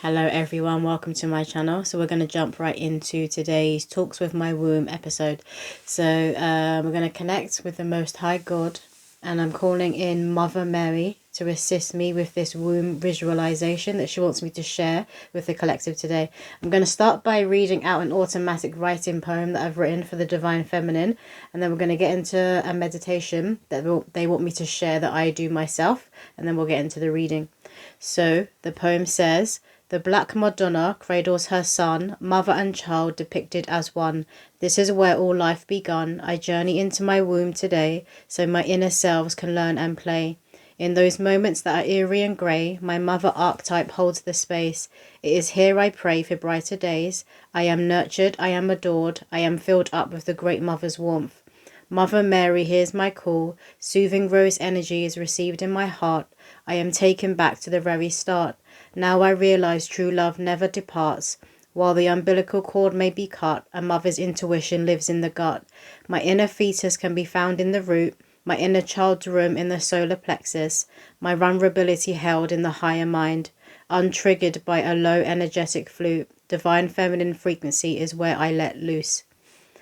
Hello everyone, welcome to my channel. So we're going to jump right into today's Talks with My Womb episode. So we're going to connect with the Most High God, and I'm calling in Mother Mary to assist me with this womb visualization that she wants me to share with the collective today. I'm going to start by reading out an automatic writing poem that I've written for the Divine Feminine, and then we're going to get into a meditation that they want me to share that I do myself, and then we'll get into the reading. So the poem says, "The Black Madonna cradles her son, mother and child depicted as one. This is where all life begun. I journey into my womb today, so my inner selves can learn and play. In those moments that are eerie and grey, my mother archetype holds the space. It is here I pray for brighter days. I am nurtured, I am adored, I am filled up with the great mother's warmth. Mother Mary hears my call, soothing rose energy is received in my heart. I am taken back to the very start. Now I realize true love never departs. While the umbilical cord may be cut, a mother's intuition lives in the gut. My inner fetus can be found in the root, my inner child's room in the solar plexus, my vulnerability held in the higher mind. Untriggered by a low energetic flute, divine feminine frequency is where I let loose."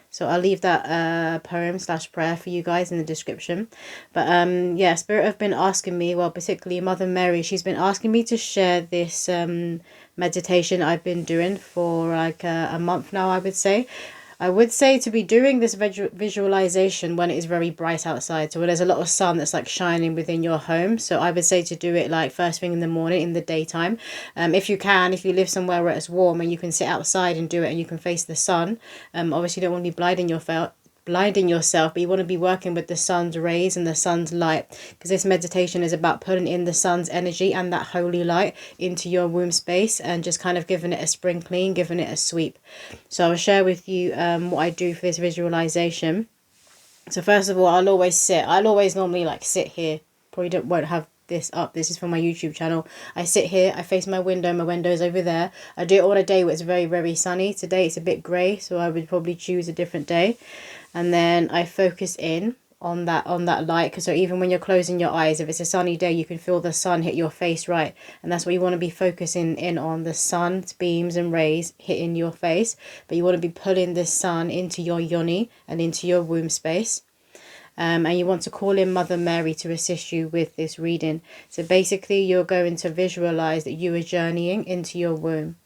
So I'll leave that poem / prayer for you guys in the description. But yeah, Spirit have been asking me, well, particularly Mother Mary, she's been asking me to share this meditation I've been doing for like a month now, I would say. I would say to be doing this visualization when it is very bright outside. So when there's a lot of sun that's like shining within your home. So I would say to do it like first thing in the morning, in the daytime. If you can, if you live somewhere where it's warm and you can sit outside and do it and you can face the sun. Obviously you don't want to be blinding yourself, but you want to be working with the sun's rays and the sun's light, because this meditation is about putting in the sun's energy and that holy light into your womb space and just kind of giving it a spring clean, giving it a sweep. So I'll share with you what I do for this visualization. So first of all, I'll always normally like sit here. Probably won't have this up. This is for my YouTube channel. I sit here, I face my window's over there. I do it on a day where it's very, very sunny. Today it's a bit grey, so I would probably choose a different day. And then I focus in on that light, because so even when you're closing your eyes, if it's a sunny day, you can feel the sun hit your face, right? And that's what you want to be focusing in on, the sun's beams and rays hitting your face. But you want to be pulling the sun into your yoni and into your womb space. And you want to call in Mother Mary to assist you with this reading. So basically you're going to visualize that you are journeying into your womb.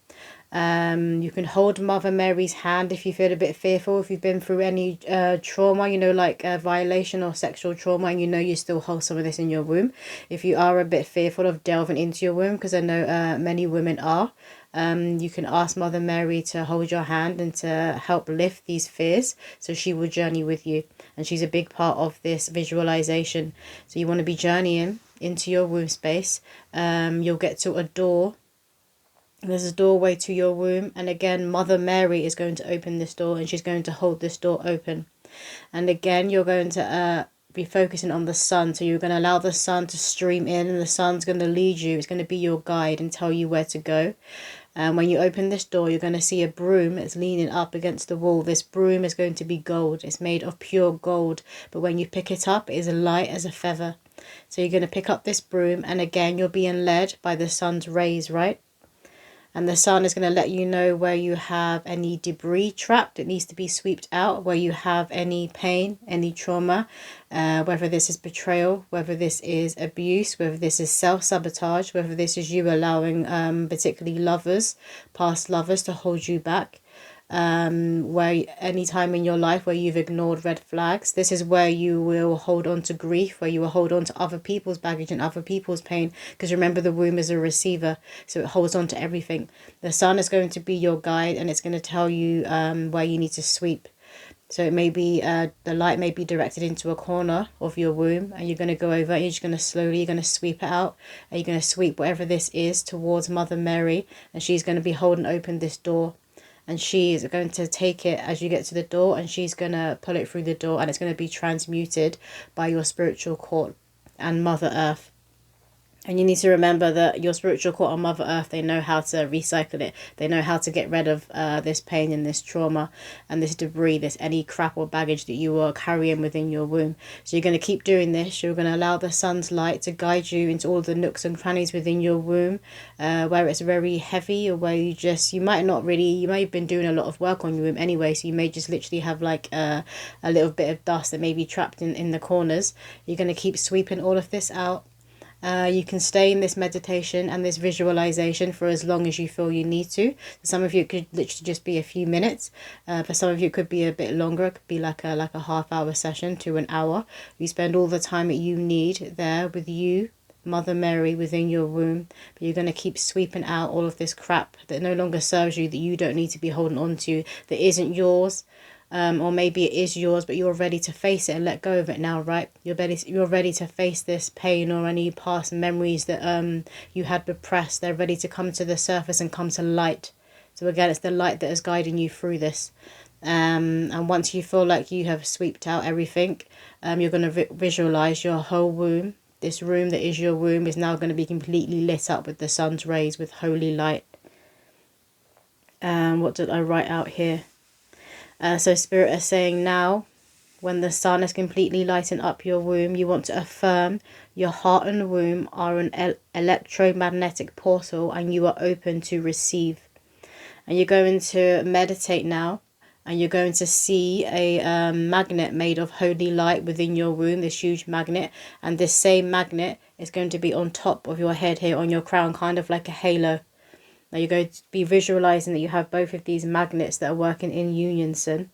You can hold Mother Mary's hand if you feel a bit fearful, if you've been through any trauma, you know, like violation or sexual trauma, and you know you still hold some of this in your womb. If you are a bit fearful of delving into your womb, because I know many women are, you can ask Mother Mary to hold your hand and to help lift these fears, so she will journey with you, and she's a big part of this visualization. So you want to be journeying into your womb space. You'll get to a door. There's a doorway to your womb, and again Mother Mary is going to open this door, and she's going to hold this door open. And again you're going to be focusing on the sun, so you're going to allow the sun to stream in, and the sun's going to lead you. It's going to be your guide and tell you where to go. And when you open this door, you're going to see a broom that's leaning up against the wall. This broom is going to be gold. It's made of pure gold, but when you pick it up, it is light as a feather. So you're going to pick up this broom, and again you're being led by the sun's rays, right? And the sun is going to let you know where you have any debris trapped. It needs to be swept out. Where you have any pain, any trauma, whether this is betrayal, whether this is abuse, whether this is self-sabotage, whether this is you allowing particularly past lovers to hold you back. Where any time in your life where you've ignored red flags, this is where you will hold on to grief, where you will hold on to other people's baggage and other people's pain, because remember, the womb is a receiver, so it holds on to everything. The sun is going to be your guide, and it's going to tell you where you need to sweep. So it may be the light may be directed into a corner of your womb, and you're going to go over and you're just going to you're going to sweep it out, and you're going to sweep whatever this is towards Mother Mary, and she's going to be holding open this door. And she is going to take it as you get to the door, and she's going to pull it through the door, and it's going to be transmuted by your spiritual court and Mother Earth. And you need to remember that your spiritual core on Mother Earth, they know how to recycle it. They know how to get rid of this pain and this trauma and this debris, this any crap or baggage that you are carrying within your womb. So you're going to keep doing this. You're going to allow the sun's light to guide you into all the nooks and crannies within your womb, where it's very heavy, or where you might not really, you may have been doing a lot of work on your womb anyway, so you may just literally have like a little bit of dust that may be trapped in the corners. You're going to keep sweeping all of this out. You can stay in this meditation and this visualization for as long as you feel you need to. For some of you, it could literally just be a few minutes. For some of you, it could be a bit longer. It could be like a half-hour session to an hour. You spend all the time that you need there with you, Mother Mary, within your womb. But you're going to keep sweeping out all of this crap that no longer serves you, that you don't need to be holding on to, that isn't yours. Or maybe it is yours, but you're ready to face it and let go of it now, right? You're ready to face this pain or any past memories that you had repressed. They're ready to come to the surface and come to light. So again, it's the light that is guiding you through this. And once you feel like you have swept out everything, you're going to visualize your whole womb. This room that is your womb is now going to be completely lit up with the sun's rays, with holy light. What did I write out here? So Spirit is saying now, when the sun is completely lighting up your womb, you want to affirm your heart and womb are an electromagnetic portal and you are open to receive. And you're going to meditate now, and you're going to see a magnet made of holy light within your womb, this huge magnet. And this same magnet is going to be on top of your head here, on your crown, kind of like a halo. Now you're going to be visualizing that you have both of these magnets that are working in unison.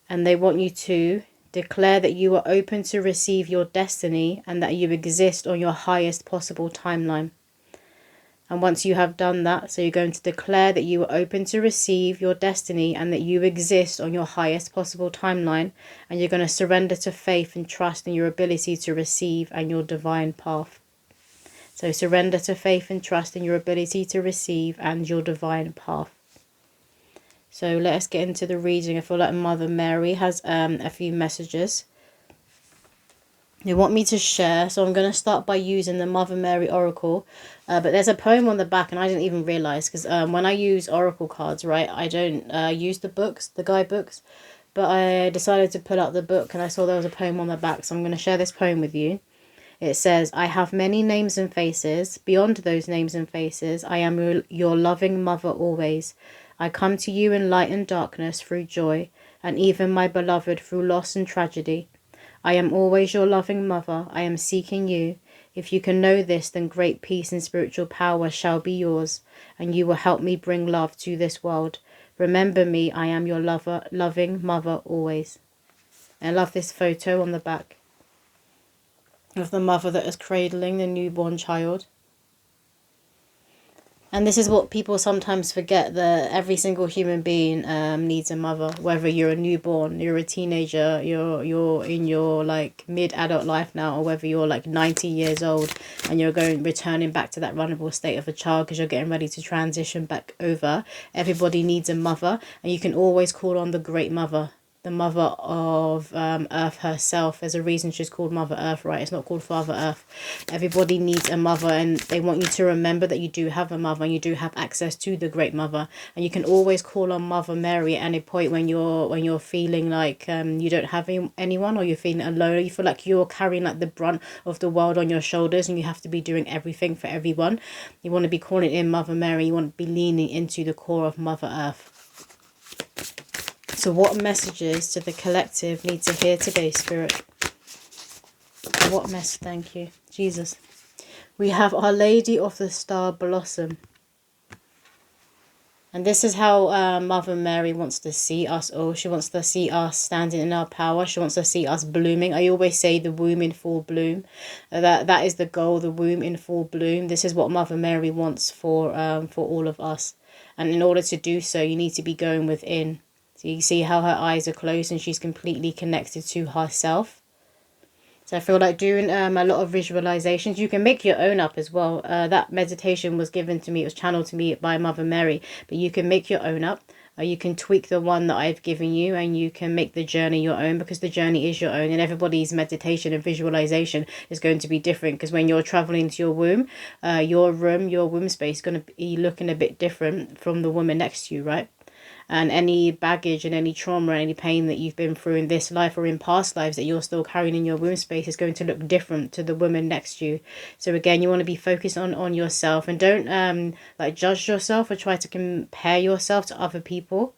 And they want you to declare that you are open to receive your destiny and that you exist on your highest possible timeline. And once you have done that, so you're going to declare that you are open to receive your destiny and that you exist on your highest possible timeline. And you're going to surrender to faith and trust in your ability to receive and your divine path. So surrender to faith and trust in your ability to receive and your divine path. So let us get into the reading. I feel like Mother Mary has a few messages they want me to share. So I'm going to start by using the Mother Mary Oracle. But there's a poem on the back, and I didn't even realise, because when I use Oracle cards, right, I don't use the books, the guidebooks. But I decided to pull out the book, and I saw there was a poem on the back. So I'm going to share this poem with you. It says, I have many names and faces. Beyond those names and faces, I am your loving mother always. I come to you in light and darkness, through joy, and even my beloved through loss and tragedy. I am always your loving mother. I am seeking you. If you can know this, then great peace and spiritual power shall be yours, and you will help me bring love to this world. Remember me, I am your loving mother always. And I love this photo on the back of the mother that is cradling the newborn child. And this is what people sometimes forget, that every single human being needs a mother. Whether you're a newborn, you're a teenager, you're in your like mid-adult life now, or whether you're like 90 years old and you're returning back to that vulnerable state of a child because you're getting ready to transition back over. Everybody needs a mother, and you can always call on the Great Mother. The Mother of Earth herself. There's a reason she's called Mother Earth, right? It's not called Father Earth. Everybody needs a mother, and they want you to remember that you do have a mother and you do have access to the Great Mother. And you can always call on Mother Mary at any point when you're feeling like you don't have anyone, or you're feeling alone, or you feel like you're carrying like the brunt of the world on your shoulders and you have to be doing everything for everyone. You want to be calling in Mother Mary. You want to be leaning into the core of Mother Earth. So what messages do the collective need to hear today, Spirit? What message? Thank you, Jesus. We have Our Lady of the Star Blossom. And this is how Mother Mary wants to see us all. She wants to see us standing in our power. She wants to see us blooming. I always say the womb in full bloom. That is the goal, the womb in full bloom. This is what Mother Mary wants for all of us. And in order to do so, you need to be going within. So you see how her eyes are closed and she's completely connected to herself. So I feel like doing a lot of visualizations. You can make your own up as well. That meditation was given to me. It was channeled to me by Mother Mary. But you can make your own up. You can tweak the one that I've given you, and you can make the journey your own, because the journey is your own, and everybody's meditation and visualization is going to be different, because when you're traveling to your womb, your womb space is going to be looking a bit different from the woman next to you, right? And any baggage and any trauma and any pain that you've been through in this life or in past lives that you're still carrying in your womb space is going to look different to the woman next to you. So again, you want to be focused on yourself, and don't like judge yourself or try to compare yourself to other people.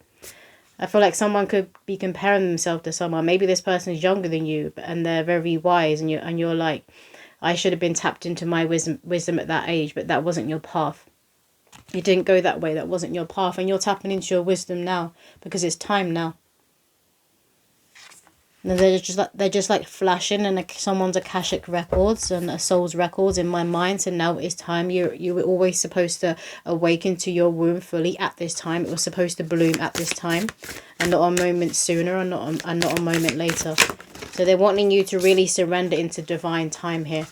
I feel like someone could be comparing themselves to someone. Maybe this person is younger than you, and they're very wise, and you're like, I should have been tapped into my wisdom at that age, but that wasn't your path. You didn't go that way. That wasn't your path, and you're tapping into your wisdom now because it's time now. And they're just like flashing, and someone's Akashic records and a soul's records in my mind. So now it's time. You were always supposed to awaken to your womb fully at this time. It was supposed to bloom at this time, and not a moment sooner, and not a moment later. So they're wanting you to really surrender into divine time here.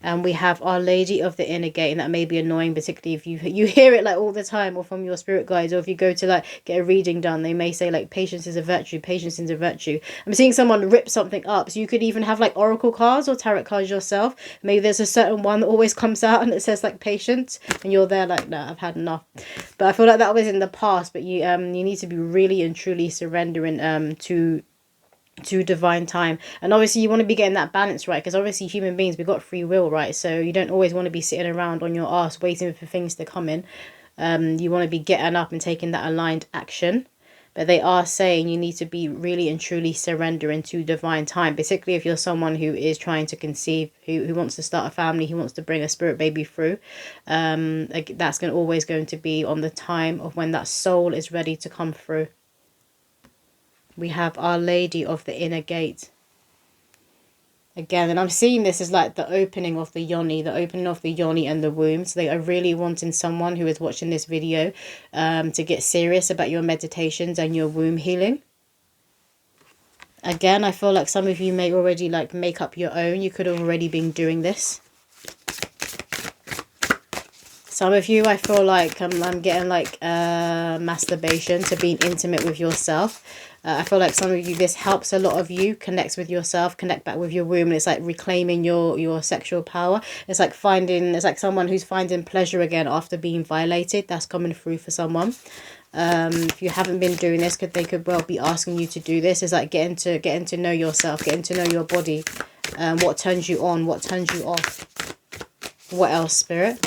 And we have Our Lady of the Inner Gate, and that may be annoying, particularly if you hear it like all the time, or from your spirit guides, or if you go to like get a reading done, they may say like patience is a virtue, patience is a virtue. I'm seeing someone rip something up, so you could even have like oracle cards or tarot cards yourself. Maybe there's a certain one that always comes out and it says like patience, and you're there like, no, I've had enough. But I feel like that was in the past, but you need to be really and truly surrendering to divine time. And obviously you want to be getting that balance right, because obviously human beings, we've got free will, right? So you don't always want to be sitting around on your ass waiting for things to come in. You want to be getting up and taking that aligned action. But they are saying you need to be really and truly surrendering to divine time, particularly if you're someone who is trying to conceive, who wants to start a family, who wants to bring a spirit baby through. Like, that's always going to be on the time of when that soul is ready to come through. We have Our Lady of the Inner Gate. Again, and I'm seeing this as like the opening of the yoni, and the womb. So they are really wanting someone who is watching this video to get serious about your meditations and your womb healing. Again, I feel like some of you may already like make up your own. You could have already been doing this. Some of you, I feel like I'm getting like masturbation, to being intimate with yourself. I feel like some of you, this helps a lot of you, connects with yourself, connect back with your womb. And it's like reclaiming your sexual power. It's like someone who's finding pleasure again after being violated. That's coming through for someone. If you haven't been doing this, they could well be asking you to do this. It's like getting to know yourself, getting to know your body. What turns you on, what turns you off. What else, Spirit?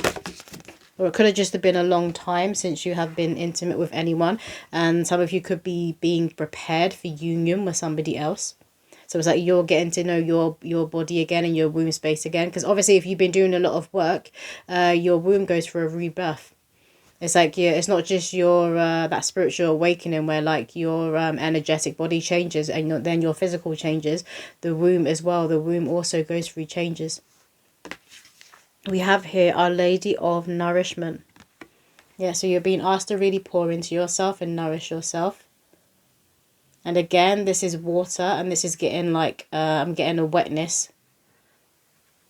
Or it could have just been a long time since you have been intimate with anyone. And some of you could be being prepared for union with somebody else. So it's like you're getting to know your body again and your womb space again. Because obviously if you've been doing a lot of work, your womb goes for a rebirth. It's like, yeah, it's not just your that spiritual awakening where like your energetic body changes and then your physical changes. The womb as well. The womb also goes through changes. We have here Our Lady of Nourishment. Yeah, so you're being asked to really pour into yourself and nourish yourself. And again, this is water, and this is getting like, I'm getting a wetness.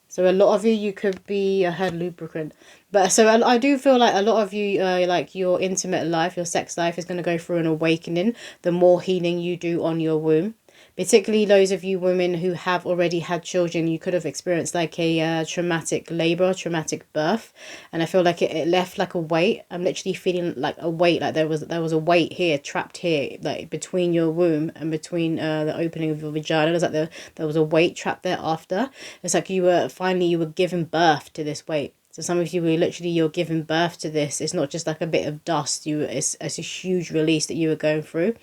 So a lot of you could be, I heard lubricant. But so I do feel like a lot of you, like your intimate life, your sex life is going to go through an awakening the more healing you do on your womb. Particularly those of you women who have already had children, you could have experienced like a traumatic labor, traumatic birth. And I feel like it left like a weight. I'm literally feeling like a weight, like there was a weight here, trapped here, like between your womb and between the opening of your vagina. It was like there was a weight trapped there after. It's like you were giving birth to this weight. So some of you were literally, you're giving birth to this. It's not just like a bit of dust. It's a huge release that you were going through.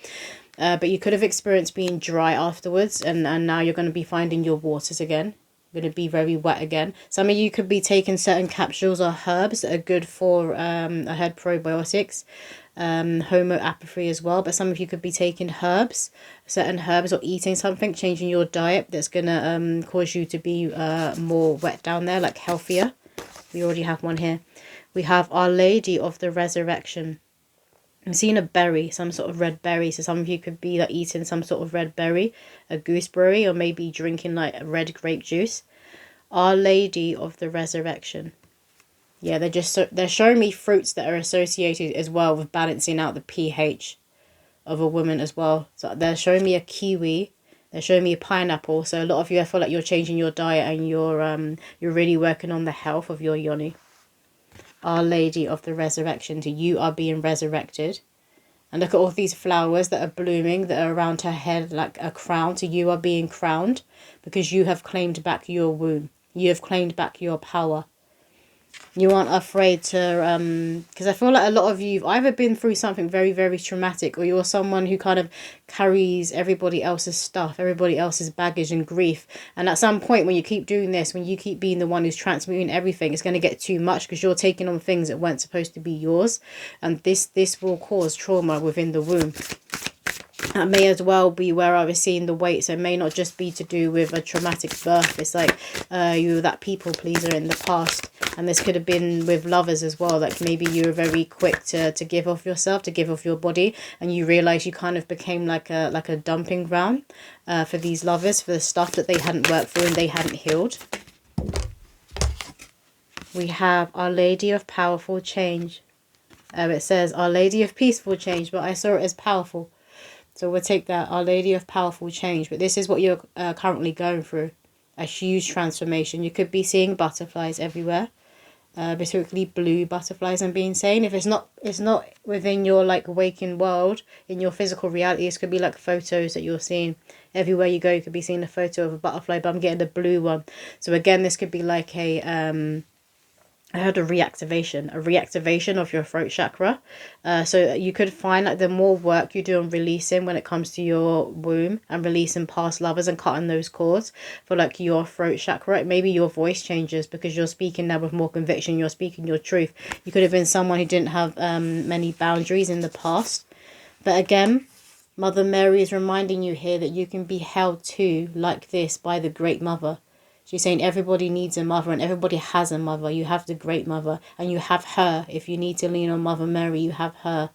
But you could have experienced being dry afterwards, and now you're going to be finding your waters again. You're going to be very wet again. Some of you could be taking certain capsules or herbs that are good for, I heard probiotics, homeopathy as well. But some of you could be taking certain herbs, or eating something, changing your diet that's going to cause you to be more wet down there, like healthier. We already have one here. We have Our Lady of the Resurrection. I'm seeing a berry, some sort of red berry. So some of you could be like eating some sort of red berry, a gooseberry, or maybe drinking like red grape juice. Our Lady of the Resurrection. Yeah, they're showing me fruits that are associated as well with balancing out the pH of a woman as well. So they're showing me a kiwi. They're showing me a pineapple. So a lot of you, I feel like you're changing your diet and you're really working on the health of your yoni. Our Lady of the Resurrection. So you are being resurrected. And look at all these flowers that are blooming that are around her head like a crown. So you are being crowned because you have claimed back your womb. You have claimed back your power. You aren't afraid to, because I feel like a lot of you have either been through something very, very traumatic, or you're someone who kind of carries everybody else's stuff, everybody else's baggage and grief. And at some point when you keep doing this, when you keep being the one who's transmuting everything, it's going to get too much because you're taking on things that weren't supposed to be yours. And this will cause trauma within the womb. That may as well be where I was seeing the weight. So it may not just be to do with a traumatic birth. It's like you were that people pleaser in the past. And this could have been with lovers as well. Like maybe you were very quick to give off yourself, to give off your body. And you realize you kind of became like a dumping ground for these lovers, for the stuff that they hadn't worked through and they hadn't healed. We have Our Lady of Powerful Change. It says Our Lady of Peaceful Change, but I saw it as powerful. So we'll take that, Our Lady of Powerful Change. But this is what you're currently going through. A huge transformation. You could be seeing butterflies everywhere. Particularly blue butterflies, I'm being saying. If it's not within your like waking world, in your physical reality, this could be like photos that you're seeing. Everywhere you go, you could be seeing a photo of a butterfly, but I'm getting the blue one. So again, this could be like I heard a reactivation of your throat chakra. So you could find like the more work you do on releasing when it comes to your womb and releasing past lovers and cutting those cords for like your throat chakra, maybe your voice changes because you're speaking now with more conviction, you're speaking your truth. You could have been someone who didn't have many boundaries in the past. But again, Mother Mary is reminding you here that you can be held to like this by the Great Mother. She's saying everybody needs a mother and everybody has a mother. You have the Great Mother and you have her. If you need to lean on Mother Mary, you have her.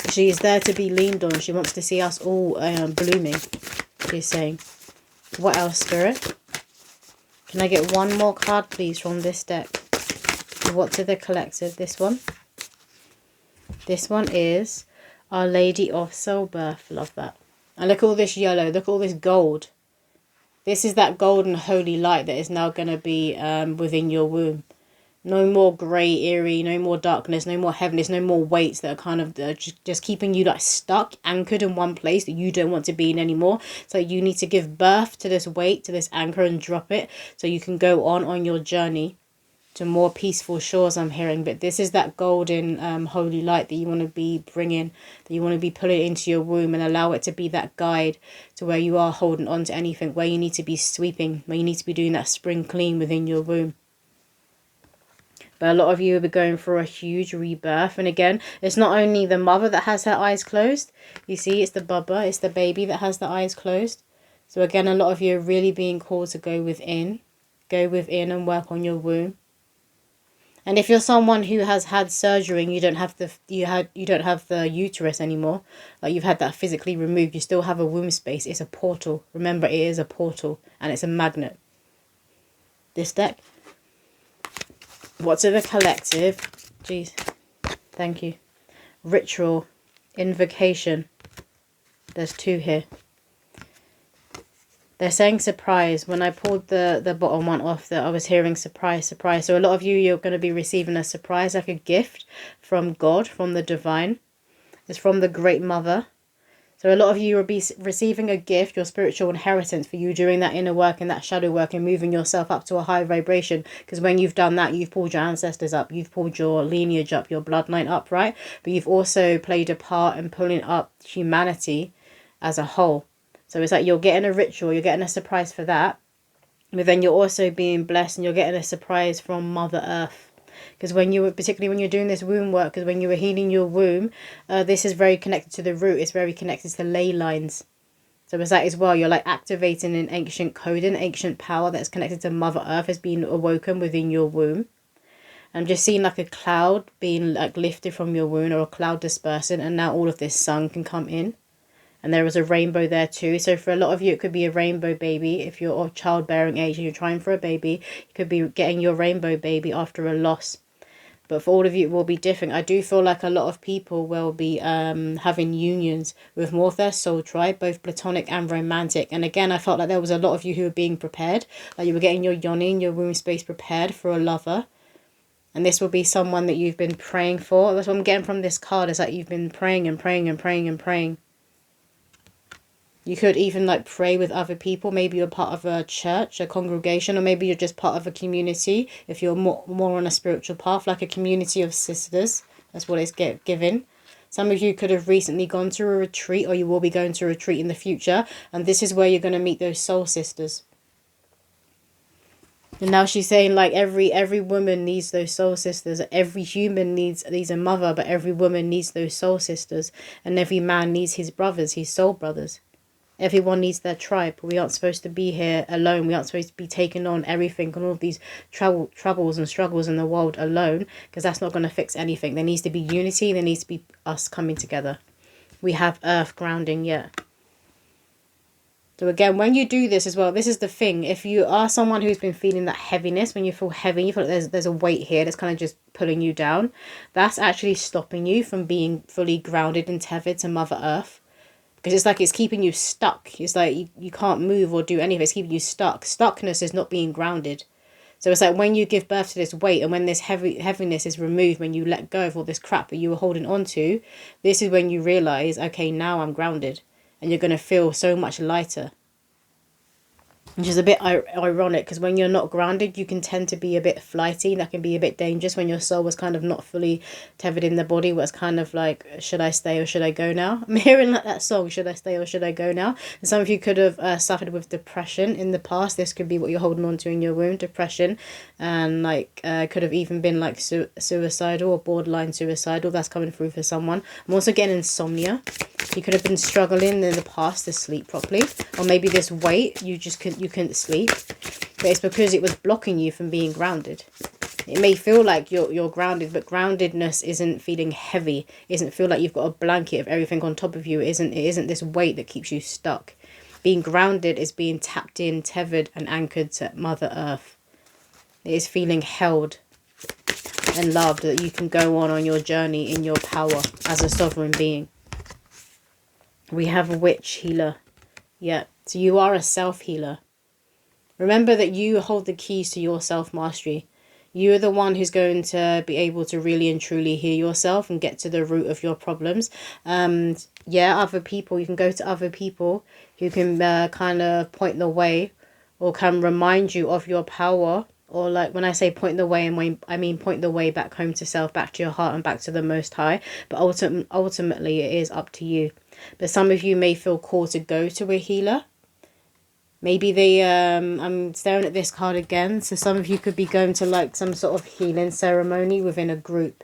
She is there to be leaned on. She wants to see us all blooming, she's saying. What else, Spirit? Can I get one more card, please, from this deck? What to the collective? This one. This one is Our Lady of Soul Birth. Love that. And look at all this yellow. Look at all this gold. This is that golden holy light that is now going to be within your womb. No more grey, eerie, no more darkness, no more heaviness, no more weights that are kind of just keeping you like stuck, anchored in one place that you don't want to be in anymore. So you need to give birth to this weight, to this anchor, and drop it so you can go on your journey to more peaceful shores, I'm hearing. But this is that golden holy light that you want to be bringing, that you want to be pulling into your womb and allow it to be that guide to where you are holding on to anything, where you need to be sweeping, where you need to be doing that spring clean within your womb. But a lot of you will be going through a huge rebirth. And again, it's not only the mother that has her eyes closed. You see, it's the bubba, it's the baby that has the eyes closed. So again, a lot of you are really being called to go within and work on your womb. And if you're someone who has had surgery and you don't have the uterus anymore, like you've had that physically removed, you still have a womb space. It's a portal. Remember, it is a portal and it's a magnet. This deck. What's in the collective? Jeez. Thank you. Ritual. Invocation. There's two here. They're saying surprise. When I pulled the bottom one off, I was hearing surprise, surprise. So a lot of you, you're going to be receiving a surprise, like a gift from God, from the divine. It's from the Great Mother. So a lot of you will be receiving a gift, your spiritual inheritance for you doing that inner work and that shadow work and moving yourself up to a high vibration. Because when you've done that, you've pulled your ancestors up, you've pulled your lineage up, your bloodline up, right? But you've also played a part in pulling up humanity as a whole. So it's like you're getting a ritual, you're getting a surprise for that. But then you're also being blessed and you're getting a surprise from Mother Earth. Because particularly when you're doing this womb work, because when you were healing your womb, this is very connected to the root. It's very connected to ley lines. So it's like as well, you're like activating an ancient code, an ancient power that's connected to Mother Earth has been awoken within your womb. I'm just seeing like a cloud being like lifted from your womb or a cloud dispersing, and now all of this sun can come in. And there was a rainbow there too. So for a lot of you, it could be a rainbow baby. If you're of childbearing age and you're trying for a baby, you could be getting your rainbow baby after a loss. But for all of you, it will be different. I do feel like a lot of people will be having unions with more of their soul tribe, both platonic and romantic. And again, I felt like there was a lot of you who were being prepared. Like you were getting your yoni and your womb space prepared for a lover. And this will be someone that you've been praying for. That's what I'm getting from this card. Is that you've been praying and praying and praying and praying. You could even like pray with other people. Maybe you're part of a church, a congregation, or maybe you're just part of a community. If you're more on a spiritual path, like a community of sisters. That's what it's given. Some of you could have recently gone to a retreat, or you will be going to a retreat in the future. And this is where you're going to meet those soul sisters. And now she's saying like every woman needs those soul sisters. Every human needs a mother, but every woman needs those soul sisters. And every man needs his brothers, his soul brothers. Everyone needs their tribe. We aren't supposed to be here alone. We aren't supposed to be taking on everything and all of these troubles and struggles in the world alone, because that's not going to fix anything. There needs to be unity. There needs to be us coming together. We have earth grounding, yeah. So again, when you do this as well, this is the thing. If you are someone who's been feeling that heaviness, when you feel heavy, you feel like there's a weight here that's kind of just pulling you down, that's actually stopping you from being fully grounded and tethered to Mother Earth. Because it's like it's keeping you stuck. It's like you can't move or do anything. It's keeping you stuck. Stuckness is not being grounded. So it's like when you give birth to this weight and when this heaviness is removed, when you let go of all this crap that you were holding on to, this is when you realise, okay, now I'm grounded. And you're going to feel so much lighter. Which is a bit ironic, because when you're not grounded, you can tend to be a bit flighty. That can be a bit dangerous when your soul was kind of not fully tethered in the body, where it's kind of like, should I stay or should I go now? I'm hearing like that song, should I stay or should I go now? And some of you could have suffered with depression in the past. This could be what you're holding on to in your womb, depression. And like could have even been like suicidal or borderline suicidal. That's coming through for someone. I'm also getting insomnia. You could have been struggling in the past to sleep properly, or maybe this weight you couldn't sleep, but it's because it was blocking you from being grounded. It may feel like you're grounded, but groundedness isn't feeling heavy. It doesn't feel like you've got a blanket of everything on top of you. It isn't this weight that keeps you stuck. Being grounded is being tapped in, tethered, and anchored to Mother Earth. It is feeling held and loved, that you can go on your journey in your power as a sovereign being. We have a witch healer. Yeah, so you are a self-healer. Remember that you hold the keys to your self-mastery. You are the one who's going to be able to really and truly heal yourself and get to the root of your problems. Yeah, other people, you can go to other people who can kind of point the way or can remind you of your power. Or like when I say point the way, I mean point the way back home to self, back to your heart and back to the Most High. But ultimately it is up to you. But some of you may feel called to go to a healer. Maybe they, I'm staring at this card again. So some of you could be going to like some sort of healing ceremony within a group.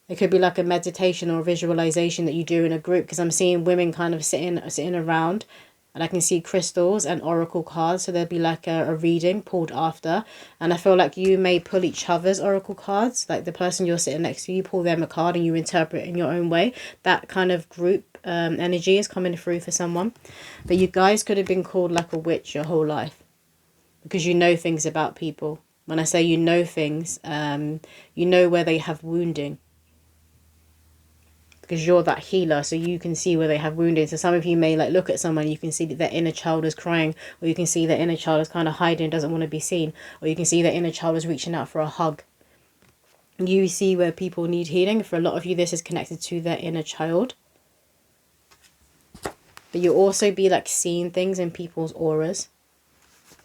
It could be like a meditation or a visualization that you do in a group. Because I'm seeing women kind of sitting around. And I can see crystals and oracle cards. So there'll be like a reading pulled after. And I feel like you may pull each other's oracle cards. Like the person you're sitting next to, you pull them a card and you interpret it in your own way. That kind of group energy is coming through for someone. But you guys could have been called like a witch your whole life. Because you know things about people. When I say you know things, you know where they have wounding. Because you're that healer, so you can see where they have wounding. So some of you may like look at someone, you can see that their inner child is crying, or you can see their inner child is kind of hiding, doesn't want to be seen, or you can see their inner child is reaching out for a hug. You see where people need healing. For a lot of you, this is connected to their inner child. But you'll also be like seeing things in people's auras.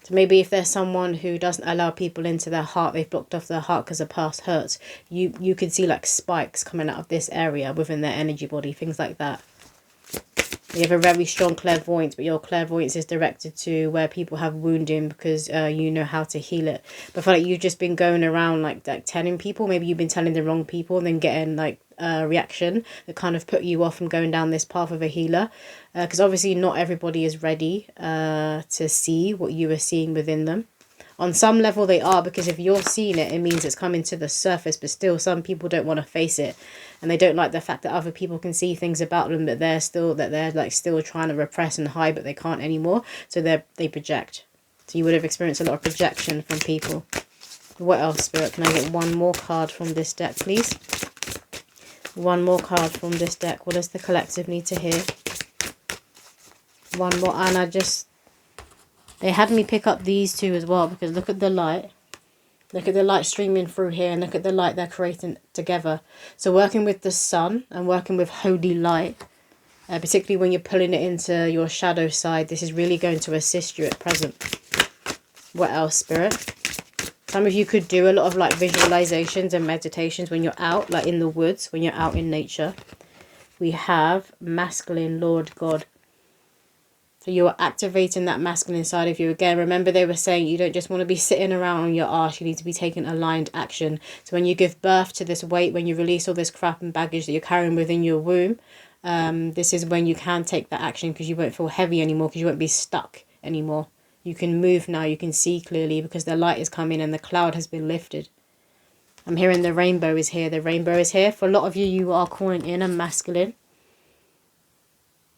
So maybe if there's someone who doesn't allow people into their heart, they've blocked off their heart because of past hurts, you could see like spikes coming out of this area within their energy body, things like that. You have a very strong clairvoyance, but your clairvoyance is directed to where people have wounding because you know how to heal it. But I feel like you've just been going around like telling people, maybe you've been telling the wrong people and then getting like a reaction that kind of put you off from going down this path of a healer. Because obviously not everybody is ready to see what you are seeing within them. On some level they are, because if you're seeing it, it means it's coming to the surface, but still some people don't want to face it, and they don't like the fact that other people can see things about them that they're like still trying to repress and hide, but they can't anymore, so they project. So you would have experienced a lot of projection from people. What else, Spirit? Can I get one more card from this deck, please? One more card from this deck. What does the collective need to hear? One more. And they had me pick up these two as well, because look at the light. Look at the light streaming through here, and look at the light they're creating together. So working with the sun and working with holy light, particularly when you're pulling it into your shadow side, this is really going to assist you at present. What else, Spirit? Some of you could do a lot of like visualizations and meditations when you're out, like in the woods, when you're out in nature. We have masculine, Lord God. So you're activating that masculine side of you. Again, remember they were saying you don't just want to be sitting around on your arse. You need to be taking aligned action. So when you give birth to this weight, when you release all this crap and baggage that you're carrying within your womb, this is when you can take that action, because you won't feel heavy anymore, because you won't be stuck anymore. You can move now, you can see clearly, because the light is coming and the cloud has been lifted. I'm hearing the rainbow is here. The rainbow is here. For a lot of you, you are calling in a masculine.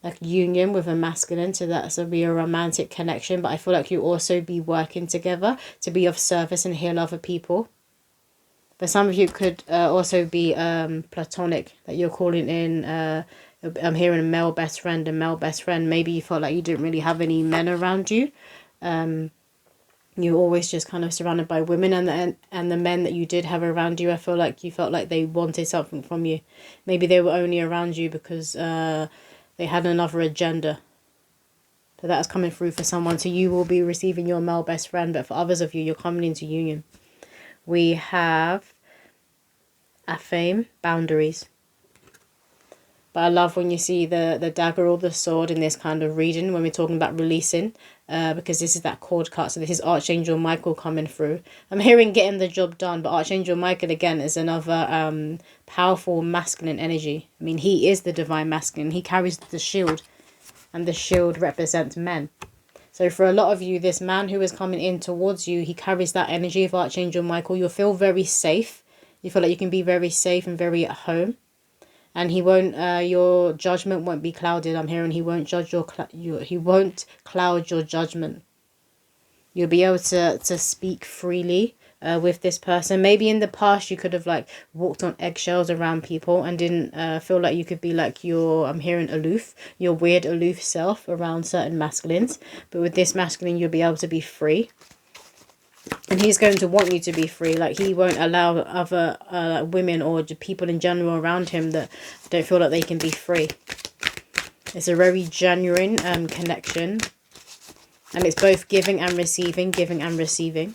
Like union with a masculine. So that's be a romantic connection. But I feel like you also be working together to be of service and heal other people. But some of you could also be platonic. That you're calling in... I'm hearing a male best friend. Maybe you felt like you didn't really have any men around you. You're always just kind of surrounded by women, and the men that you did have around you, I feel like you felt like they wanted something from you. Maybe they were only around you because they had another agenda. So that's coming through for someone. So you will be receiving your male best friend, but for others of you, you're coming into union. We have affirm, boundaries. But I love when you see the dagger or the sword in this kind of reading, when we're talking about releasing, because this is that cord cut. So this is Archangel Michael coming through. I'm hearing getting the job done, but Archangel Michael, again, is another powerful masculine energy. I mean, he is the divine masculine. He carries the shield, and the shield represents men. So for a lot of you, this man who is coming in towards you, he carries that energy of Archangel Michael. You'll feel very safe. You feel like you can be very safe and very at home. And he won't, your judgment won't be clouded. I'm hearing he won't judge he won't cloud your judgment. You'll be able to speak freely with this person. Maybe in the past you could have like walked on eggshells around people and didn't feel like you could be like I'm hearing aloof, your weird aloof self around certain masculines. But with this masculine, you'll be able to be free. And he's going to want you to be free. Like, he won't allow other women or people in general around him that don't feel like they can be free. It's a very genuine connection. And it's both giving and receiving, giving and receiving.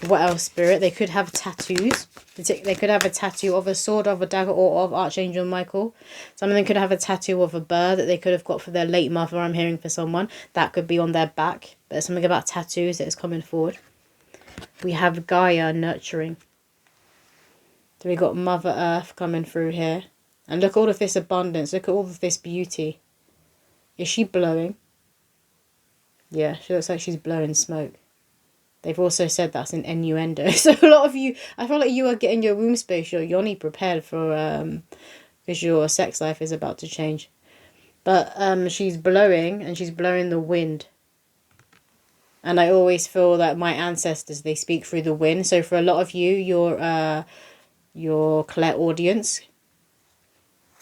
What else, Spirit? They could have tattoos. They could have a tattoo of a sword, of a dagger, or of Archangel Michael. Some of them could have a tattoo of a bird that they could have got for their late mother, I'm hearing, for someone. That could be on their back. But there's something about tattoos that is coming forward. We have Gaia, nurturing. So we got Mother Earth coming through here. And look at all of this abundance. Look at all of this beauty. Is she blowing? Yeah, she looks like she's blowing smoke. They've also said that's an innuendo. So a lot of you, I feel like you are getting your womb space, your yoni prepared for, because your sex life is about to change. But she's blowing, and she's blowing the wind. And I always feel that my ancestors, they speak through the wind. So for a lot of you, your clairaudience,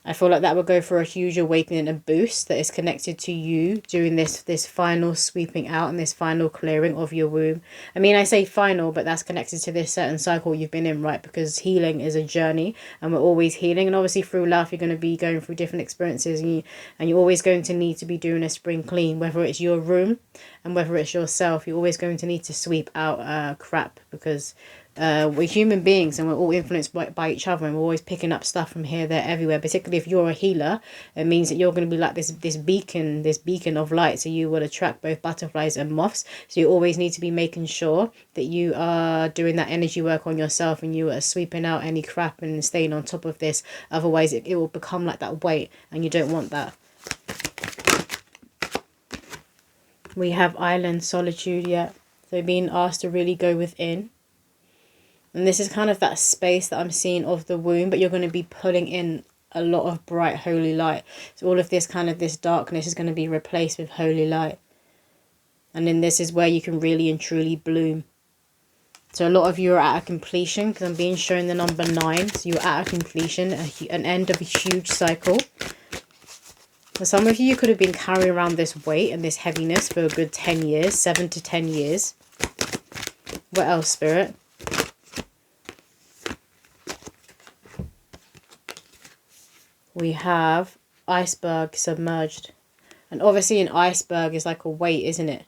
I feel like that will go for a huge awakening and boost that is connected to you doing this final sweeping out and this final clearing of your womb. I mean, I say final, but that's connected to this certain cycle you've been in, right? Because healing is a journey, and we're always healing. And obviously through life, you're going to be going through different experiences, and you're always going to need to be doing a spring clean, whether it's your room and whether it's yourself. You're always going to need to sweep out crap, because we're human beings and we're all influenced by each other, and we're always picking up stuff from here, there, everywhere. Particularly if you're a healer, it means that you're going to be like this beacon of light, so you will attract both butterflies and moths. So you always need to be making sure that you are doing that energy work on yourself, and you are sweeping out any crap and staying on top of this. Otherwise it will become like that weight, and you don't want that. We have island, solitude, yeah. So being asked to really go within. And this is kind of that space that I'm seeing of the womb, but you're going to be pulling in a lot of bright holy light. So all of this kind of this darkness is going to be replaced with holy light. And then this is where you can really and truly bloom. So a lot of you are at a completion, because I'm being shown the number 9. So you're at a completion, an end of a huge cycle. For some of you, you could have been carrying around this weight and this heaviness for a good 10 years, 7 to 10 years. What else, Spirit? We have iceberg submerged. And obviously an iceberg is like a weight, isn't it?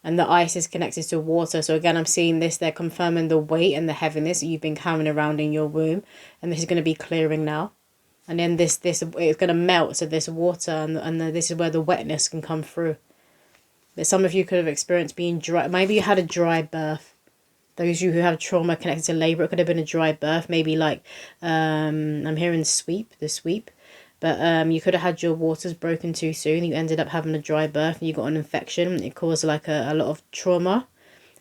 And the ice is connected to water. So again, I'm seeing this. They're confirming the weight and the heaviness that you've been carrying around in your womb. And this is going to be clearing now. And then this it's going to melt. So this water and this is where the wetness can come through. But some of you could have experienced being dry. Maybe you had a dry birth. Those of you who have trauma connected to labour, it could have been a dry birth. Maybe like, I'm hearing the sweep. But you could have had your waters broken too soon. You ended up having a dry birth and you got an infection. It caused like a lot of trauma.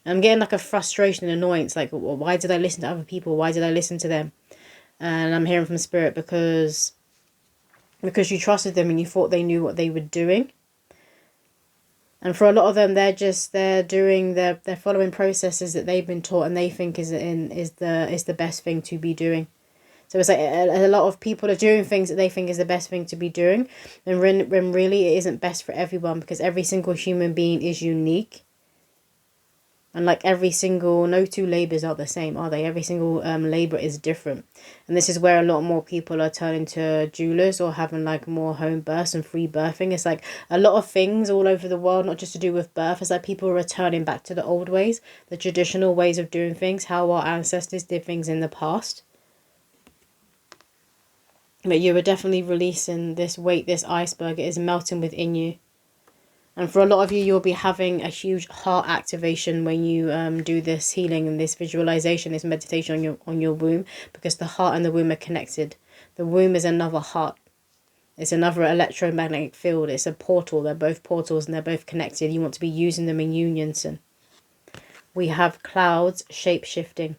And I'm getting like a frustration and annoyance. Like, why did I listen to other people? Why did I listen to them? And I'm hearing from Spirit because you trusted them and you thought they knew what they were doing. And for a lot of them, they're following processes that they've been taught and they think is the best thing to be doing. So it's like a lot of people are doing things that they think is the best thing to be doing, and when really it isn't best for everyone, because every single human being is unique. And like no two labours are the same, are they? Every single labour is different. And this is where a lot more people are turning to doulas or having like more home births and free birthing. It's like a lot of things all over the world, not just to do with birth. It's like people are returning back to the old ways, the traditional ways of doing things, how our ancestors did things in the past. But you were definitely releasing this weight, this iceberg. It is melting within you. And for a lot of you, you'll be having a huge heart activation when you do this healing and this visualization, this meditation on your womb, because the heart and the womb are connected. The womb is another heart. It's another electromagnetic field. It's a portal. They're both portals and they're both connected. You want to be using them in unison. We have clouds shape-shifting.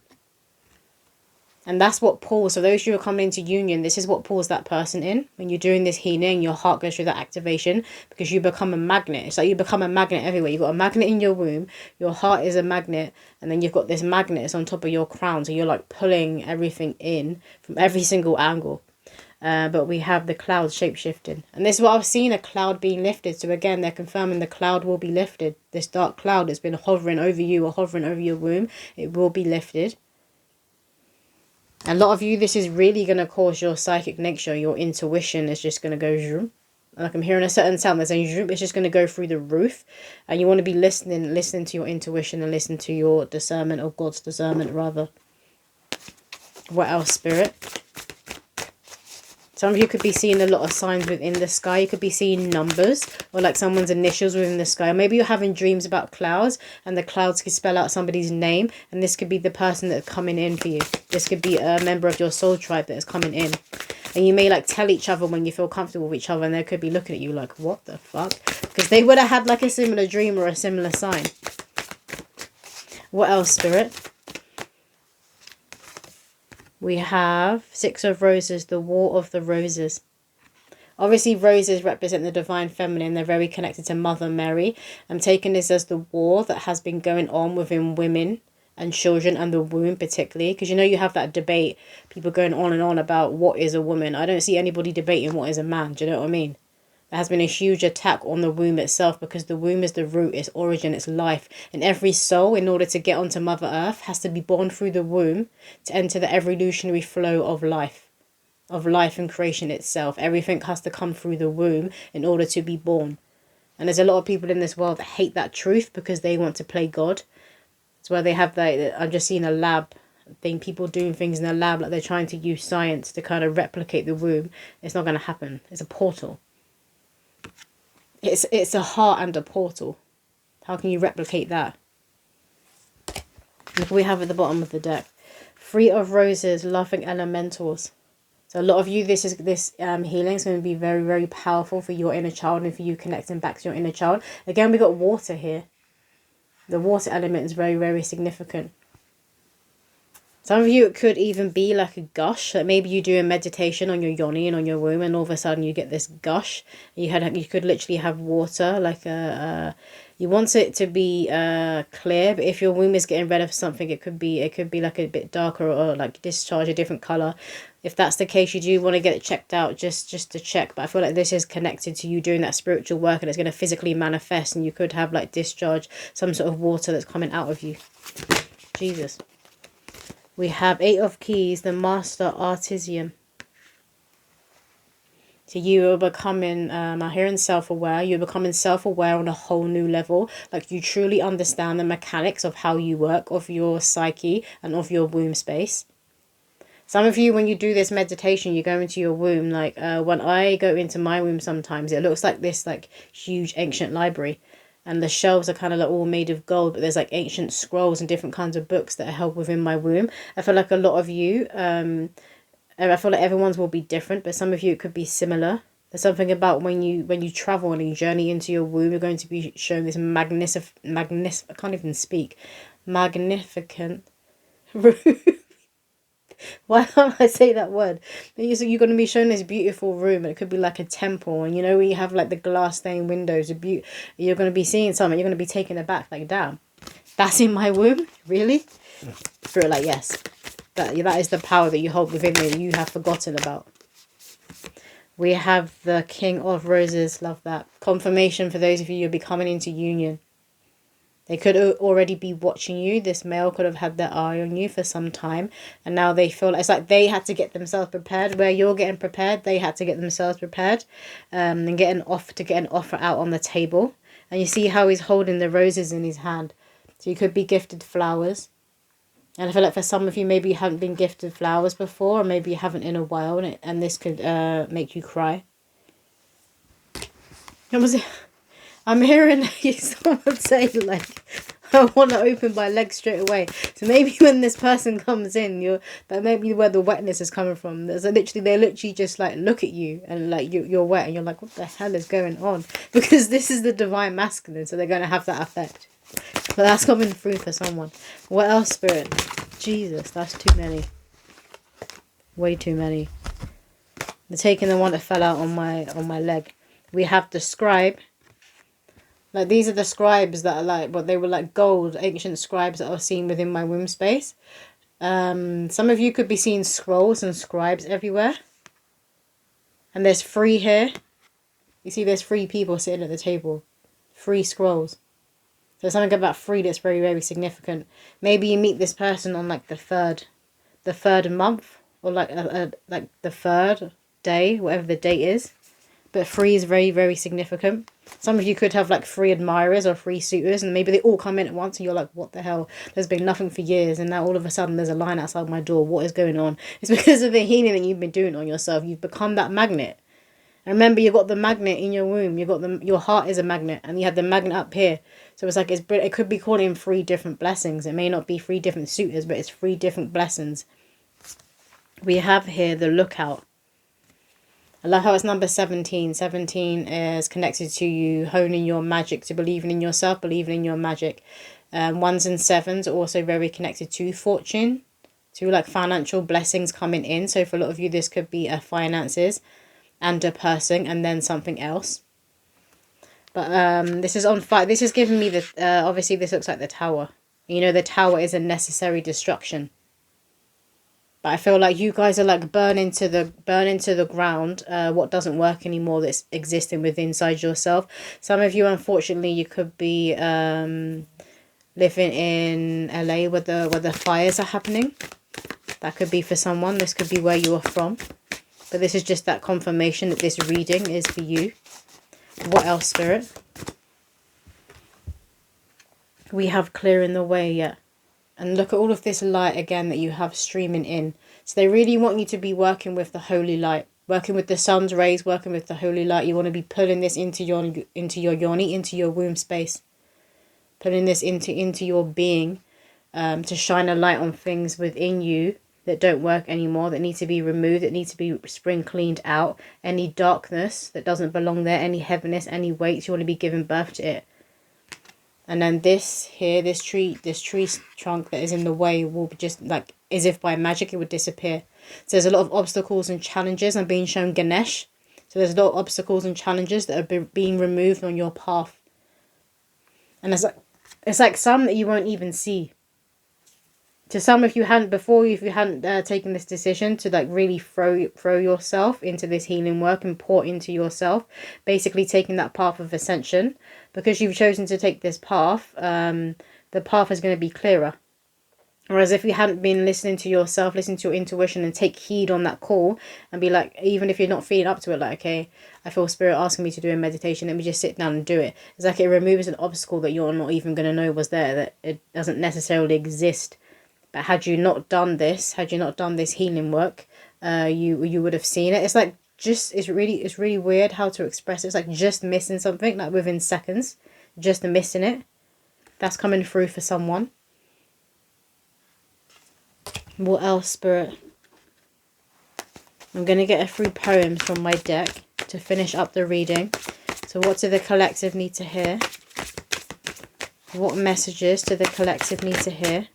And that's what pulls. So those who are coming into union, this is what pulls that person in. When you're doing this healing, your heart goes through that activation because you become a magnet. It's like you become a magnet everywhere. You've got a magnet in your womb. Your heart is a magnet. And then you've got this magnet that's on top of your crown. So you're like pulling everything in from every single angle. But we have the cloud shape-shifting. And this is what I've seen, a cloud being lifted. So again, they're confirming the cloud will be lifted. This dark cloud that's been hovering over you or hovering over your womb, it will be lifted. A lot of you, this is really going to cause your psychic nature, your intuition is just going to go zoom. Like I'm hearing a certain sound that's saying zoom, it's just going to go through the roof. And you want to be listening to your intuition and listen to your discernment, or God's discernment rather. What else, Spirit? Some of you could be seeing a lot of signs within the sky. You could be seeing numbers or like someone's initials within the sky. Or maybe you're having dreams about clouds and the clouds could spell out somebody's name. And this could be the person that's coming in for you. This could be a member of your soul tribe that is coming in. And you may like tell each other when you feel comfortable with each other. And they could be looking at you like, what the fuck? Because they would have had like a similar dream or a similar sign. What else, Spirit? We have 6 of Roses, the War of the Roses. Obviously, roses represent the divine feminine. They're very connected to Mother Mary. I'm taking this as the war that has been going on within women and children and the womb particularly. Because, you know, you have that debate, people going on and on about what is a woman. I don't see anybody debating what is a man. Do you know what I mean? There has been a huge attack on the womb itself because the womb is the root, its origin, its life. And every soul, in order to get onto Mother Earth, has to be born through the womb to enter the evolutionary flow of life and creation itself. Everything has to come through the womb in order to be born. And there's a lot of people in this world that hate that truth because they want to play God. It's where they have that, I'm just seeing a lab thing, people doing things in a lab like they're trying to use science to kind of replicate the womb. It's not going to happen. It's a portal. It's a heart and a portal. How can you replicate that? Look what we have at the bottom of the deck. 3 of Roses, loving elementals. So a lot of you, this healing is going to be very, very powerful for your inner child and for you connecting back to your inner child. Again, we got water here. The water element is very, very significant. Some of you, it could even be like a gush. Like maybe you do a meditation on your yoni and on your womb, and all of a sudden you get this gush. You could literally have water, like you want it to be clear, but if your womb is getting rid of something, it could be like a bit darker, or like discharge a different color. If that's the case, you do want to get it checked out just to check. But I feel like this is connected to you doing that spiritual work, and it's going to physically manifest, and you could have like discharge, some sort of water that's coming out of you. Jesus. We have 8 of Keys, the Master Artisan. So you are becoming, I'm hearing self-aware. You're becoming self-aware on a whole new level. Like you truly understand the mechanics of how you work, of your psyche and of your womb space. Some of you, when you do this meditation, you go into your womb. Like when I go into my womb sometimes, it looks like this like huge ancient library. And the shelves are kind of like all made of gold, but there's like ancient scrolls and different kinds of books that are held within my womb. I feel like a lot of you, I feel like everyone's will be different, but some of you it could be similar. There's something about when you travel and you journey into your womb, you're going to be shown this I can't even speak, magnificent room. Why can't I say that word? You're going to be shown this beautiful room, and it could be like a temple. And you know, when you have like the glass stained windows, you're going to be seeing something. You're going to be taken aback, like, damn, that's in my womb? Really? Spirit, like, yes. That is the power that you hold within you that you have forgotten about. We have the King of Roses. Love that. Confirmation for those of you who'll be coming into union. They could already be watching you. This male could have had their eye on you for some time. And now they feel like, it's like they had to get themselves prepared. Where you're getting prepared, they had to get themselves prepared. And get an offer out on the table. And you see how he's holding the roses in his hand. So you could be gifted flowers. And I feel like for some of you, maybe you haven't been gifted flowers before. Or maybe you haven't in a while. And this could make you cry. What was it? I'm hearing someone say, like, I want to open my legs straight away. So maybe when this person comes in, that may be where the wetness is coming from. They literally just, like, look at you and, like, you're wet. And you're like, what the hell is going on? Because this is the divine masculine. So they're going to have that effect. But that's coming through for someone. What else, Spirit? Jesus, that's too many. Way too many. They're taking the one that fell out on my leg. We have the scribe. Like, these are the scribes that are like, they were like gold, ancient scribes that are seen within my womb space. Some of you could be seeing scrolls and scribes everywhere. And there's 3 here. You see there's 3 people sitting at the table. 3 scrolls. So there's something about 3 that's very, very significant. Maybe you meet this person on like the third month. Or like like the 3rd day, whatever the date is. But 3 is very, very significant. Some of you could have like 3 admirers or 3 suitors, and maybe they all come in at once and you're like, what the hell? There's been nothing for years, and now all of a sudden there's a line outside my door. What is going on? It's because of the healing that you've been doing on yourself. You've become that magnet. And remember, you've got the magnet in your womb. Your heart is a magnet, and you have the magnet up here. So it's like, it could be calling 3 different blessings. It may not be 3 different suitors, but it's 3 different blessings. We have here the lookout. I love how it's number 17. 17 is connected to you honing your magic, to believing in yourself, believing in your magic. 1s and 7s are also very connected to fortune, to like financial blessings coming in. So for a lot of you, this could be finances and a person and then something else. But this is on fire. This is giving me the, obviously this looks like the tower. You know, the tower is a necessary destruction. But I feel like you guys are like burn into the ground what doesn't work anymore that's existing within inside yourself. Some of you, unfortunately, you could be living in LA where the fires are happening. That could be for someone. This could be where you are from. But this is just that confirmation that this reading is for you. What else, Spirit? We have clearing the way, yeah. And look at all of this light again that you have streaming in. So they really want you to be working with the holy light. Working with the sun's rays, working with the holy light. You want to be pulling this into your yoni, into your womb space. Pulling this into your being. To shine a light on things within you that don't work anymore. That need to be removed. That need to be spring cleaned out. Any darkness that doesn't belong there. Any heaviness, any weights. You want to be giving birth to it. And then this here, this tree trunk that is in the way will be just like, as if by magic, it would disappear. So there's a lot of obstacles and challenges. I'm being shown Ganesh. So there's a lot of obstacles and challenges that are being removed on your path. And it's like some that you won't even see. To some, if you hadn't taken this decision to like really throw yourself into this healing work and pour into yourself, basically taking that path of ascension, because you've chosen to take this path, the path is going to be clearer. Whereas if you hadn't been listening to yourself, listen to your intuition and take heed on that call and be like, even if you're not feeling up to it, like, okay, I feel spirit asking me to do a meditation, let me just sit down and do it. It's like it removes an obstacle that you're not even going to know was there, that it doesn't necessarily exist. But had you not done this healing work, you would have seen it. It's like it's really weird how to express it. It's like just missing something, like within seconds, just missing it. That's coming through for someone. What else, Spirit? I'm going to get a few poems from my deck to finish up the reading. So what do the collective need to hear? What messages do the collective need to hear?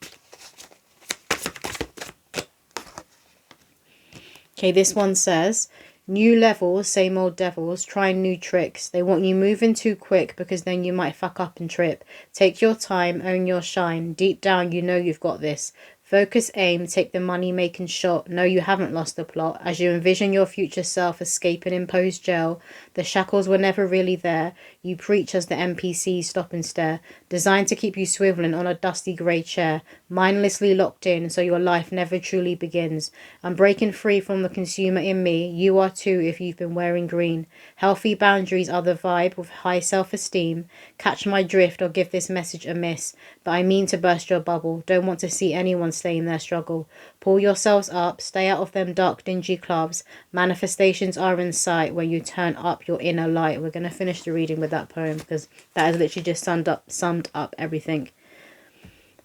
Okay, this one says, new levels, same old devils, trying new tricks. They want you moving too quick because then you might fuck up and trip. Take your time, own your shine. Deep down, you know you've got this. Focus, aim, take the money-making shot. No, you haven't lost the plot. As you envision your future self escaping imposed jail, the shackles were never really there. You preach as the NPCs stop and stare. Designed to keep you swiveling on a dusty grey chair. Mindlessly locked in, so your life never truly begins. I'm breaking free from the consumer in me. You are too if you've been wearing green. Healthy boundaries are the vibe with high self-esteem. Catch my drift or give this message amiss. But I mean to burst your bubble. Don't want to see anyone stay in their struggle. Pull yourselves up. Stay out of them dark, dingy clubs. Manifestations are in sight when you turn up your inner light. We're going to finish the reading with that poem because that has literally just summed up everything.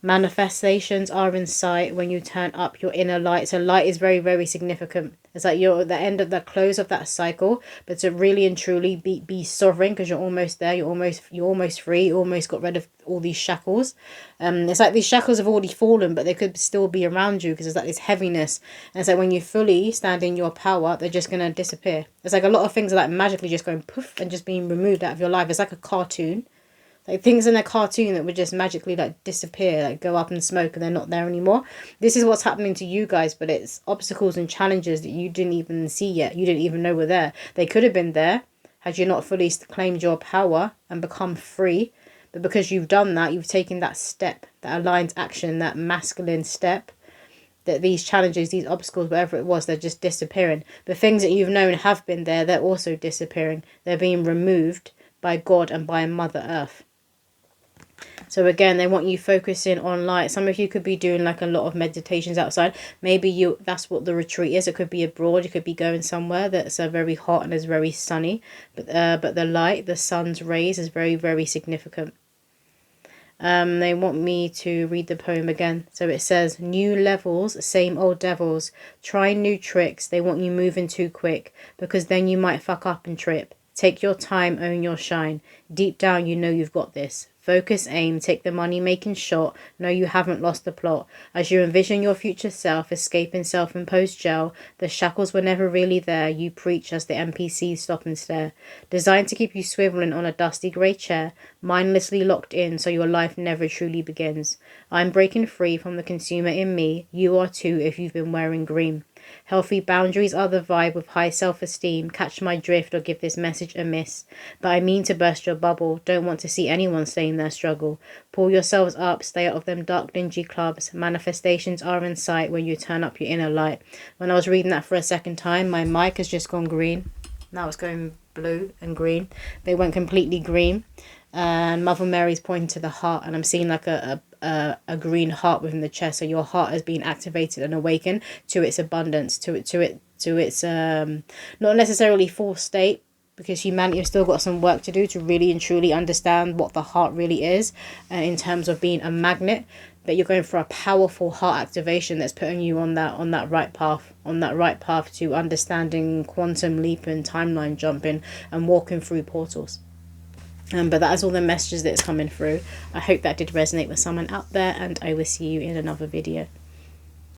Manifestations are in sight when you turn up your inner light. So light is very, very significant. It's like you're at the end of the close of that cycle, but to really and truly be sovereign, because you're almost there. You're almost free. You almost got rid of all these shackles. It's like these shackles have already fallen, but they could still be around you because there's like this heaviness. And it's like when you fully stand in your power, they're just gonna disappear. It's like a lot of things are like magically just going poof and just being removed out of your life. It's like a cartoon. Like things in a cartoon that would just magically like disappear, like go up in smoke and they're not there anymore. This is what's happening to you guys, but it's obstacles and challenges that you didn't even see yet. You didn't even know were there. They could have been there had you not fully claimed your power and become free. But because you've done that, you've taken that step, that aligned action, that masculine step, that these challenges, these obstacles, whatever it was, they're just disappearing. The things that you've known have been there, they're also disappearing. They're being removed by God and by Mother Earth. So again, they want you focusing on light. Some of you could be doing like a lot of meditations outside. Maybe that's what the retreat is. It could be abroad. You could be going somewhere that's very hot and is very sunny. But the light, the sun's rays is very, very significant. They want me to read the poem again. So it says, new levels, same old devils. Try new tricks. They want you moving too quick because then you might fuck up and trip. Take your time, own your shine. Deep down, you know you've got this. Focus, aim, take the money-making shot. No, you haven't lost the plot. As you envision your future self escaping self-imposed jail, the shackles were never really there. You preach as the NPCs stop and stare. Designed to keep you swiveling on a dusty grey chair, mindlessly locked in so your life never truly begins. I'm breaking free from the consumer in me. You are too if you've been wearing green. Healthy boundaries are the vibe with high self-esteem. Catch my drift or give this message amiss. But I mean to burst your bubble. Don't want to see anyone stay in their struggle. Pull yourselves up. Stay out of them dark, dingy clubs. Manifestations are in sight when you turn up your inner light. When I was reading that for a second time, my mic has just gone green. Now it's going blue and green. They went completely green. And Mother Mary's pointing to the heart, and I'm seeing like a green heart within the chest. So your heart has been activated and awakened to its abundance, to its not necessarily full state, because humanity has still got some work to do to really and truly understand what the heart really is, in terms of being a magnet. But you're going for a powerful heart activation that's putting you on that right path to understanding quantum leap and timeline jumping and walking through portals. But that is all the messages that's coming through. I hope that did resonate with someone out there, and I will see you in another video.